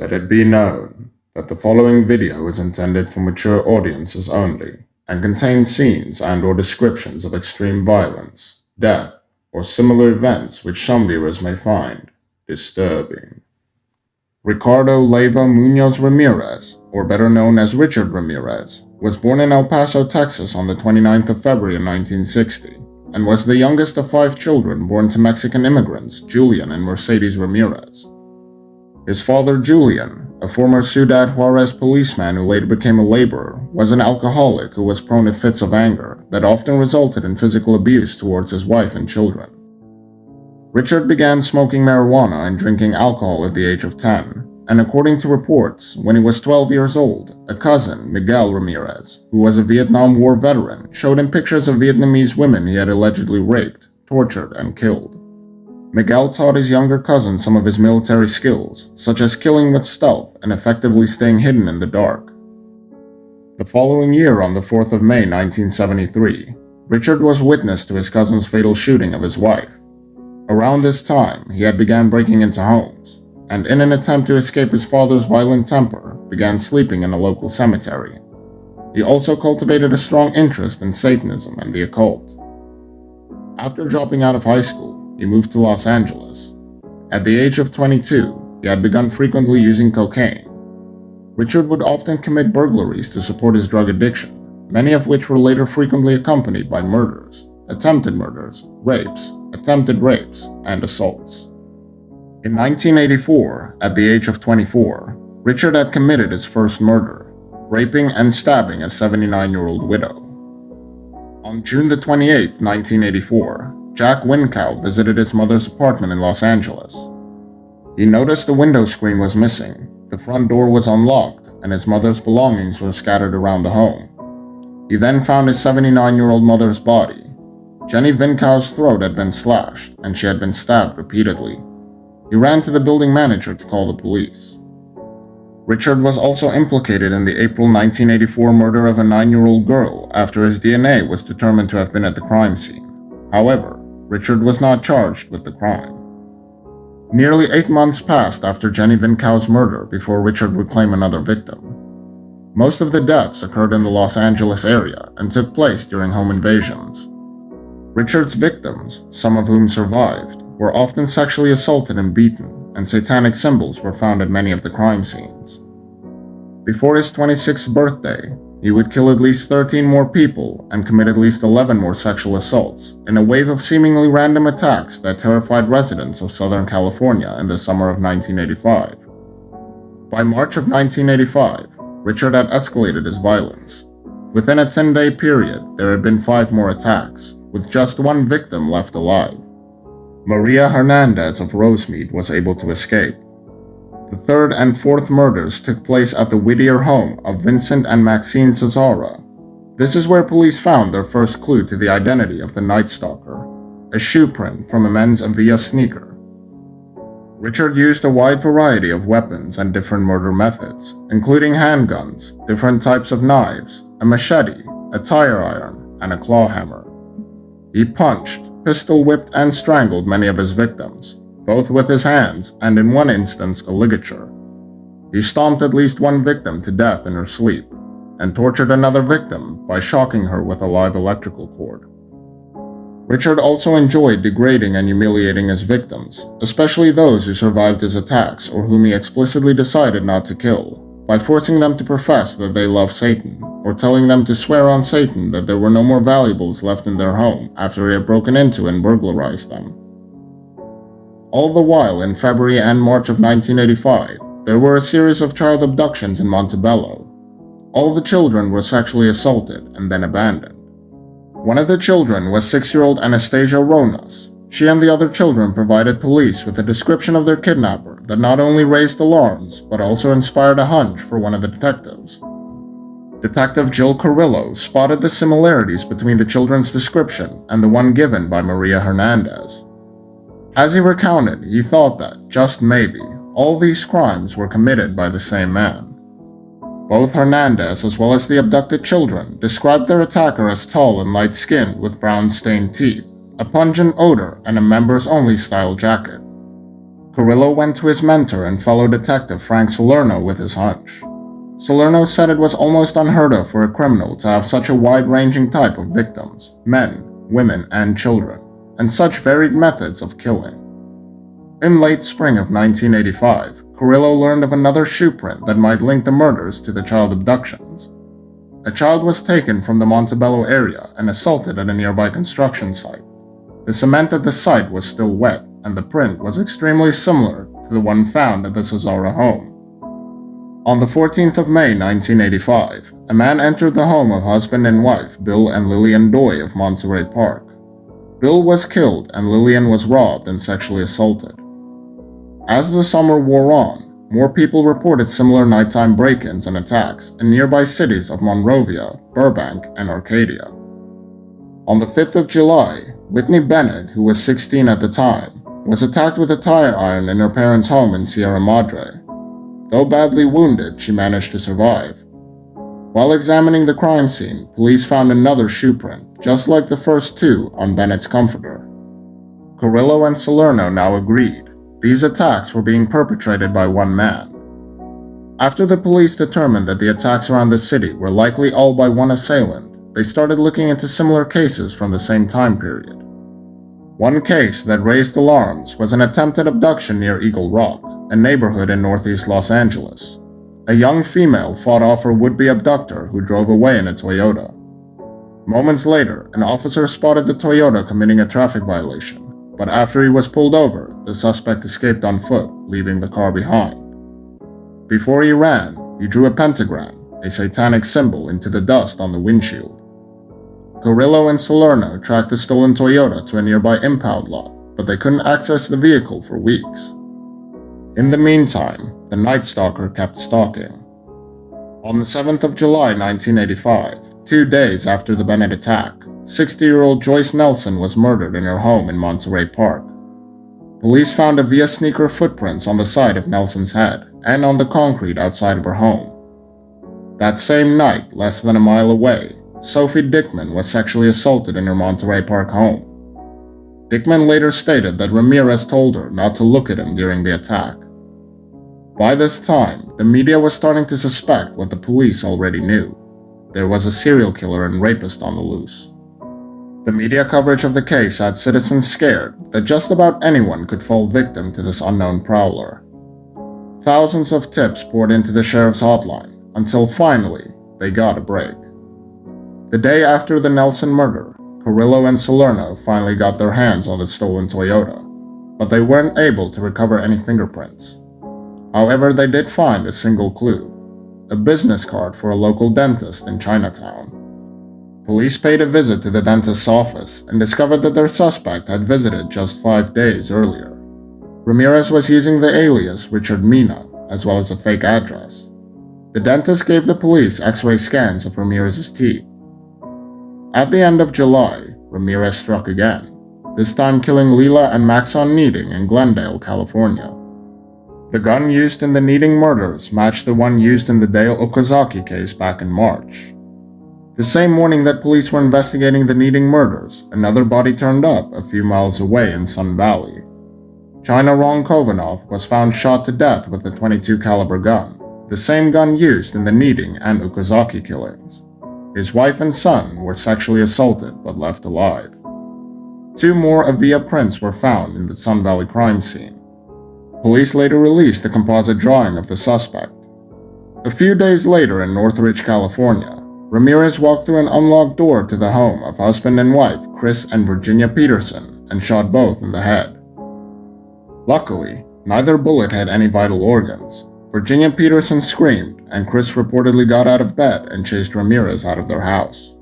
Let it be known that the following video is intended for mature audiences only and contains scenes and/or descriptions of extreme violence, death, or similar events which some viewers may find disturbing. Ricardo Leyva Munoz Ramirez, or better known as Richard Ramirez, was born in El Paso, Texas on the 29th of February 1960, and was the youngest of 5 children born to Mexican immigrants Julian and Mercedes Ramirez. His father, Julian, a former Ciudad Juarez policeman who later became a laborer, was an alcoholic who was prone to fits of anger that often resulted in physical abuse towards his wife and children. Richard began smoking marijuana and drinking alcohol at the age of 10, and according to reports, when he was 12 years old, a cousin, Miguel Ramirez, who was a Vietnam War veteran, showed him pictures of Vietnamese women he had allegedly raped, tortured, and killed. Miguel taught his younger cousin some of his military skills, such as killing with stealth and effectively staying hidden in the dark. The following year, on the 4th of May 1973, Richard was witness to his cousin's fatal shooting of his wife. Around this time, he had begun breaking into homes, and in an attempt to escape his father's violent temper, began sleeping in a local cemetery. He also cultivated a strong interest in Satanism and the occult. After dropping out of high school, he moved to Los Angeles. At the age of 22, he had begun frequently using cocaine. Richard would often commit burglaries to support his drug addiction, many of which were later frequently accompanied by murders, attempted murders, rapes, attempted rapes, and assaults. In 1984, at the age of 24, Richard had committed his first murder, raping and stabbing a 79-year-old widow. On June the 28th, 1984, Jack Wincow visited his mother's apartment in Los Angeles. He noticed the window screen was missing, the front door was unlocked, and his mother's belongings were scattered around the home. He then found his 79-year-old mother's body. Jenny Wincow's throat had been slashed, and she had been stabbed repeatedly. He ran to the building manager to call the police. Richard was also implicated in the April 1984 murder of a 9-year-old girl after his DNA was determined to have been at the crime scene. However, Richard was not charged with the crime. Nearly 8 months passed after Jenny Wincow's murder before Richard would claim another victim. Most of the deaths occurred in the Los Angeles area and took place during home invasions. Richard's victims, some of whom survived, were often sexually assaulted and beaten, and satanic symbols were found at many of the crime scenes. Before his 26th birthday, he would kill at least 13 more people and commit at least 11 more sexual assaults in a wave of seemingly random attacks that terrified residents of Southern California in the summer of 1985. By March of 1985, Richard had escalated his violence. Within a 10-day period, there had been 5 more attacks, with just 1 victim left alive. Maria Hernandez of Rosemead was able to escape. The 3rd and 4th murders took place at the Whittier home of Vincent and Maxine Cesara. This is where police found their first clue to the identity of the Night Stalker, a shoe print from a men's Avia sneaker. Richard used a wide variety of weapons and different murder methods, including handguns, different types of knives, a machete, a tire iron, and a claw hammer. He punched, pistol whipped, and strangled many of his victims, both with his hands and in one instance a ligature. He stomped at least 1 victim to death in her sleep, and tortured another victim by shocking her with a live electrical cord. Richard also enjoyed degrading and humiliating his victims, especially those who survived his attacks or whom he explicitly decided not to kill, by forcing them to profess that they love Satan, or telling them to swear on Satan that there were no more valuables left in their home after he had broken into and burglarized them. All the while, in February and March of 1985, there were a series of child abductions in Montebello. All the children were sexually assaulted and then abandoned. One of the children was 6-year-old Anastasia Ronas. She and the other children provided police with a description of their kidnapper that not only raised alarms, but also inspired a hunch for one of the detectives. Detective Jill Carrillo spotted the similarities between the children's description and the one given by Maria Hernandez. As he recounted, he thought that, just maybe, all these crimes were committed by the same man. Both Hernandez as well as the abducted children described their attacker as tall and light-skinned with brown stained teeth, a pungent odor, and a members-only style jacket. Carrillo went to his mentor and fellow detective Frank Salerno with his hunch. Salerno said it was almost unheard of for a criminal to have such a wide-ranging type of victims, men, women, and children, and such varied methods of killing. In late spring of 1985, Carrillo learned of another shoe print that might link the murders to the child abductions. A child was taken from the Montebello area and assaulted at a nearby construction site. The cement at the site was still wet, and the print was extremely similar to the one found at the Cesara home. On the 14th of May 1985, a man entered the home of husband and wife Bill and Lillian Doy of Monterey Park. Bill was killed and Lillian was robbed and sexually assaulted. As the summer wore on, more people reported similar nighttime break-ins and attacks in nearby cities of Monrovia, Burbank, and Arcadia. On the 5th of July, Whitney Bennett, who was 16 at the time, was attacked with a tire iron in her parents' home in Sierra Madre. Though badly wounded, she managed to survive. While examining the crime scene, police found another shoe print, just like the first two, on Bennett's comforter. Carrillo and Salerno now agreed. These attacks were being perpetrated by one man. After the police determined that the attacks around the city were likely all by one assailant, they started looking into similar cases from the same time period. One case that raised alarms was an attempted abduction near Eagle Rock, a neighborhood in northeast Los Angeles. A young female fought off her would-be abductor who drove away in a Toyota. Moments later, an officer spotted the Toyota committing a traffic violation, but after he was pulled over, the suspect escaped on foot, leaving the car behind. Before he ran, he drew a pentagram, a satanic symbol, into the dust on the windshield. Carrillo and Salerno tracked the stolen Toyota to a nearby impound lot, but they couldn't access the vehicle for weeks. In the meantime, the Night Stalker kept stalking. On the 7th of July 1985, 2 days after the Bennett attack, 60-year-old Joyce Nelson was murdered in her home in Monterey Park. Police found Via sneaker footprints on the side of Nelson's head and on the concrete outside of her home. That same night, less than a mile away, Sophie Dickman was sexually assaulted in her Monterey Park home. Dickman later stated that Ramirez told her not to look at him during the attack. By this time, the media was starting to suspect what the police already knew. There was a serial killer and rapist on the loose. The media coverage of the case had citizens scared that just about anyone could fall victim to this unknown prowler. Thousands of tips poured into the sheriff's hotline, until finally, they got a break. The day after the Nelson murder, Carrillo and Salerno finally got their hands on the stolen Toyota, but they weren't able to recover any fingerprints. However, they did find a single clue: a business card for a local dentist in Chinatown. Police paid a visit to the dentist's office and discovered that their suspect had visited just 5 days earlier. Ramirez was using the alias Richard Mina, as well as a fake address. The dentist gave the police X-ray scans of Ramirez's teeth. At the end of July, Ramirez struck again, this time killing Leela and Maxon Needing in Glendale, California. The gun used in the Needing murders matched the one used in the Dale Okazaki case back in March. The same morning that police were investigating the Needing murders, another body turned up a few miles away in Sun Valley. China Rong Kovanov was found shot to death with a .22 caliber gun, the same gun used in the Needing and Okazaki killings. His wife and son were sexually assaulted but left alive. 2 more Avia prints were found in the Sun Valley crime scene. Police later released a composite drawing of the suspect. A few days later in Northridge, California, Ramirez walked through an unlocked door to the home of husband and wife Chris and Virginia Peterson and shot both in the head. Luckily, neither bullet hit any vital organs. Virginia Peterson screamed, and Chris reportedly got out of bed and chased Ramirez out of their house.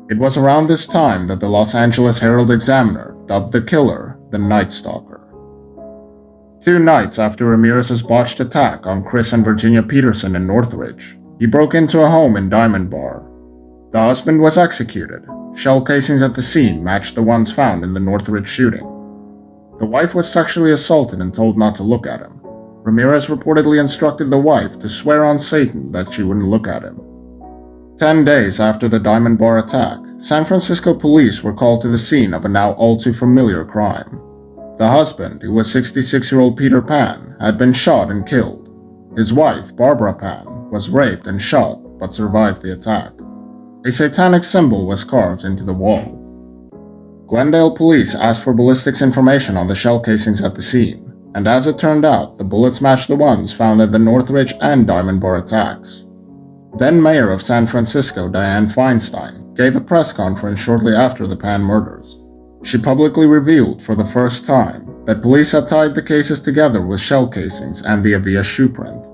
It was around this time that the Los Angeles Herald-Examiner dubbed the killer the Night Stalker. 2 nights after Ramirez's botched attack on Chris and Virginia Peterson in Northridge, he broke into a home in Diamond Bar. The husband was executed. Shell casings at the scene matched the ones found in the Northridge shooting. The wife was sexually assaulted and told not to look at him. Ramirez reportedly instructed the wife to swear on Satan that she wouldn't look at him. 10 days after the Diamond Bar attack, San Francisco police were called to the scene of a now all too familiar crime. The husband, who was 66-year-old Peter Pan, had been shot and killed. His wife, Barbara Pan, was raped and shot but survived the attack. A satanic symbol was carved into the wall. Glendale police asked for ballistics information on the shell casings at the scene, and as it turned out, the bullets matched the ones found at the Northridge and Diamond Bar attacks. Then Mayor of San Francisco, Dianne Feinstein, gave a press conference shortly after the Pan murders. She publicly revealed for the first time that police had tied the cases together with shell casings and the Avia shoe print.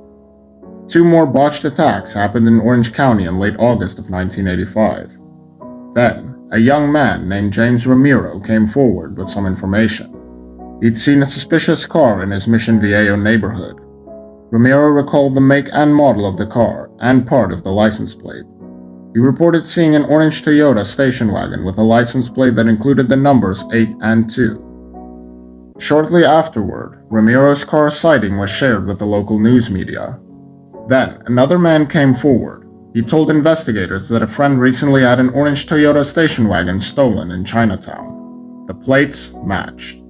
2 more botched attacks happened in Orange County in late August of 1985. Then, a young man named James Ramirez came forward with some information. He'd seen a suspicious car in his Mission Viejo neighborhood. Ramirez recalled the make and model of the car and part of the license plate. He reported seeing an orange Toyota station wagon with a license plate that included the numbers 8 and 2. Shortly afterward, Ramirez's car sighting was shared with the local news media. Then, another man came forward. He told investigators that a friend recently had an orange Toyota station wagon stolen in Chinatown. The plates matched.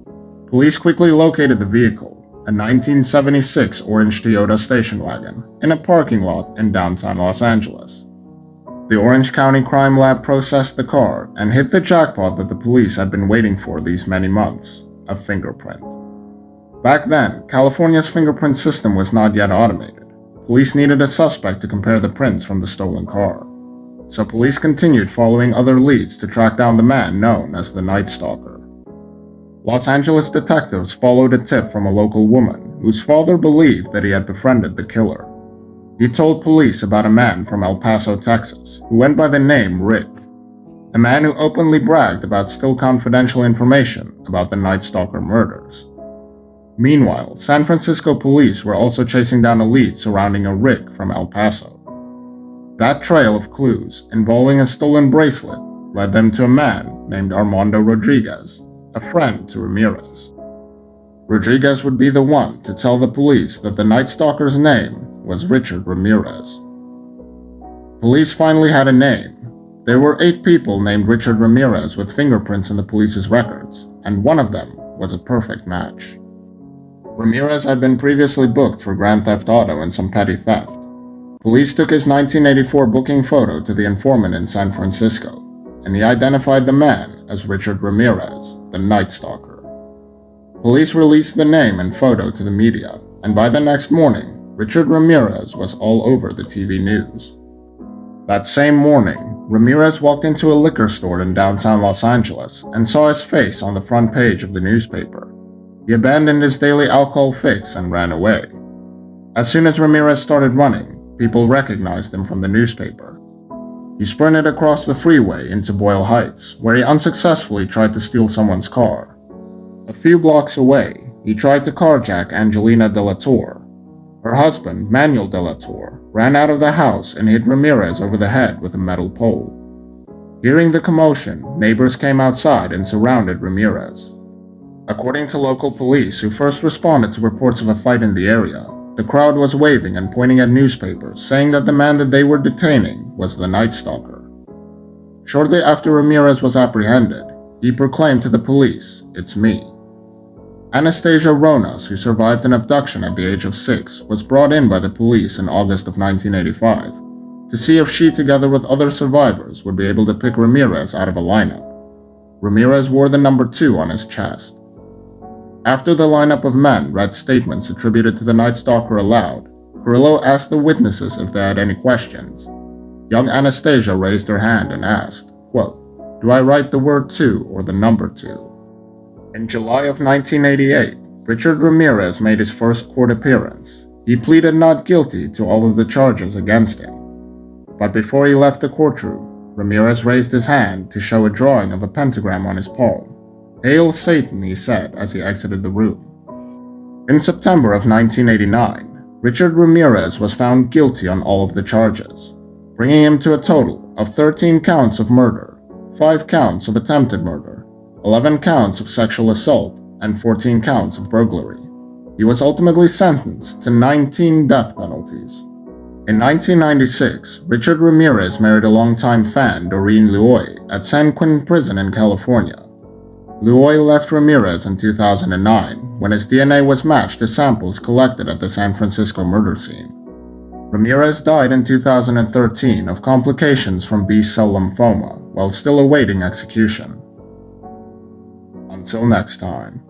Police quickly located the vehicle, a 1976 orange Toyota station wagon, in a parking lot in downtown Los Angeles. The Orange County Crime Lab processed the car and hit the jackpot that the police had been waiting for these many months: a fingerprint. Back then, California's fingerprint system was not yet automated. Police needed a suspect to compare the prints from the stolen car. So police continued following other leads to track down the man known as the Night Stalker. Los Angeles detectives followed a tip from a local woman whose father believed that he had befriended the killer. He told police about a man from El Paso, Texas, who went by the name Rick, a man who openly bragged about still confidential information about the Night Stalker murders. Meanwhile, San Francisco police were also chasing down a lead surrounding a Rick from El Paso. That trail of clues, involving a stolen bracelet, led them to a man named Armando Rodriguez, a friend to Ramirez. Rodriguez would be the one to tell the police that the Night Stalker's name was Richard Ramirez. Police finally had a name. There were 8 people named Richard Ramirez with fingerprints in the police's records, and one of them was a perfect match. Ramirez had been previously booked for grand theft auto and some petty theft. Police took his 1984 booking photo to the informant in San Francisco, and he identified the man as Richard Ramirez, the Night Stalker. Police released the name and photo to the media, and by the next morning, Richard Ramirez was all over the TV news. That same morning, Ramirez walked into a liquor store in downtown Los Angeles and saw his face on the front page of the newspaper. He abandoned his daily alcohol fix and ran away. As soon as Ramirez started running, people recognized him from the newspaper. He sprinted across the freeway into Boyle Heights, where he unsuccessfully tried to steal someone's car. A few blocks away, he tried to carjack Angelina de la Torre. Her husband, Manuel de la Torre, ran out of the house and hit Ramirez over the head with a metal pole. Hearing the commotion, neighbors came outside and surrounded Ramirez. According to local police who first responded to reports of a fight in the area, the crowd was waving and pointing at newspapers, saying that the man that they were detaining was the Night Stalker. Shortly after Ramirez was apprehended, he proclaimed to the police, "It's me." Anastasia Ronas, who survived an abduction at the age of 6, was brought in by the police in August of 1985 to see if she, together with other survivors, would be able to pick Ramirez out of a lineup. Ramirez wore the number 2 on his chest. After the lineup of men read statements attributed to the Night Stalker aloud, Carrillo asked the witnesses if they had any questions. Young Anastasia raised her hand and asked, quote, "Do I write the word 2 or the number 2? In July of 1988, Richard Ramirez made his first court appearance. He pleaded not guilty to all of the charges against him. But before he left the courtroom, Ramirez raised his hand to show a drawing of a pentagram on his palm. "Hail Satan," he said as he exited the room. In September of 1989, Richard Ramirez was found guilty on all of the charges, bringing him to a total of 13 counts of murder, 5 counts of attempted murder, 11 counts of sexual assault, and 14 counts of burglary. He was ultimately sentenced to 19 death penalties. In 1996, Richard Ramirez married a longtime fan, Doreen Luoy, at San Quentin Prison in California. Loy left Ramirez in 2009 when his DNA was matched to samples collected at the San Francisco murder scene. Ramirez died in 2013 of complications from B-cell lymphoma while still awaiting execution. Until next time.